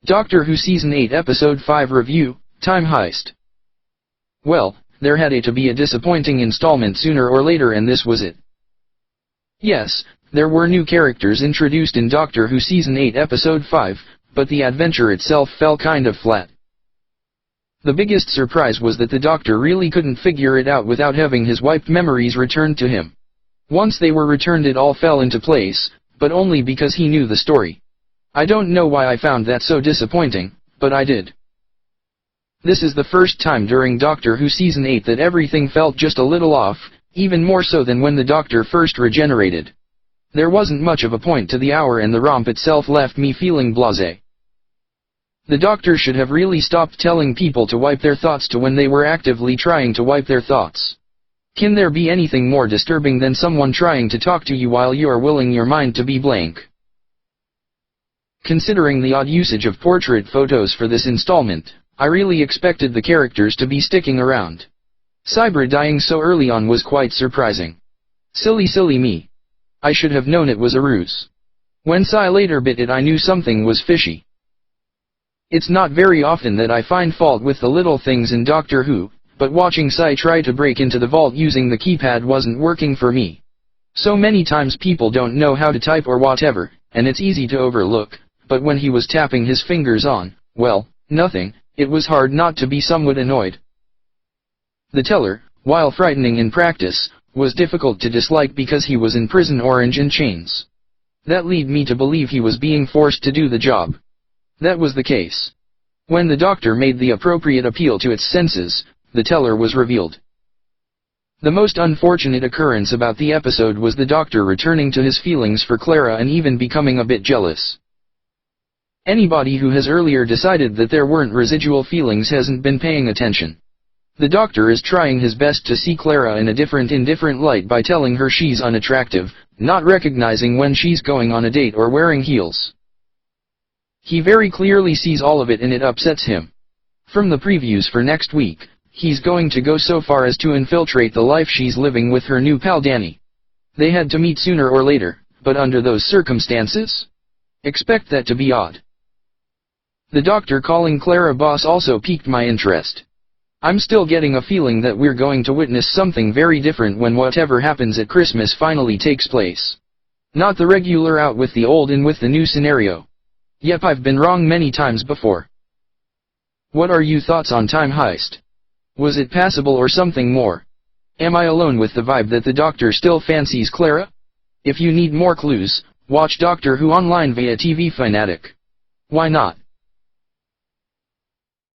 Doctor Who Season 8 Episode 5 Review, Time Heist. Well, there had to be a disappointing installment sooner or later, and this was it. Yes, there were new characters introduced in Doctor Who Season 8 Episode 5, but the adventure itself fell kind of flat. The biggest surprise was that the Doctor really couldn't figure it out without having his wiped memories returned to him. Once they were returned, it all fell into place, but only because he knew the story. I don't know why I found that so disappointing, but I did. This is the first time during Doctor Who Season 8 that everything felt just a little off, even more so than when the Doctor first regenerated. There wasn't much of a point to the hour, and the romp itself left me feeling blasé. The Doctor should have really stopped telling people to wipe their thoughts to when they were actively trying to wipe their thoughts. Can there be anything more disturbing than someone trying to talk to you while you are willing your mind to be blank? Considering the odd usage of portrait photos for this installment, I really expected the characters to be sticking around. Cybra dying so early on was quite surprising. Silly me. I should have known it was a ruse. When Cy later bit it, I knew something was fishy. It's not very often that I find fault with the little things in Doctor Who, but watching Cy try to break into the vault using the keypad wasn't working for me. So many times people don't know how to type or whatever, and it's easy to overlook, but when he was tapping his fingers on, well, nothing, it was hard not to be somewhat annoyed. The teller, while frightening in practice, was difficult to dislike because he was in prison orange and chains. That led me to believe he was being forced to do the job. That was the case. When the Doctor made the appropriate appeal to its senses, the teller was revealed. The most unfortunate occurrence about the episode was the Doctor returning to his feelings for Clara and even becoming a bit jealous. Anybody who has earlier decided that there weren't residual feelings hasn't been paying attention. The Doctor is trying his best to see Clara in a indifferent light by telling her she's unattractive, not recognizing when she's going on a date or wearing heels. He very clearly sees all of it, and it upsets him. From the previews for next week, he's going to go so far as to infiltrate the life she's living with her new pal Danny. They had to meet sooner or later, but under those circumstances? Expect that to be odd. The Doctor calling Clara boss also piqued my interest. I'm still getting a feeling that we're going to witness something very different when whatever happens at Christmas finally takes place. Not the regular out with the old in with the new scenario. Yep, I've been wrong many times before. What are your thoughts on Time Heist? Was it passable or something more? Am I alone with the vibe that the Doctor still fancies Clara? If you need more clues, watch Doctor Who online via TV Fanatic. Why not?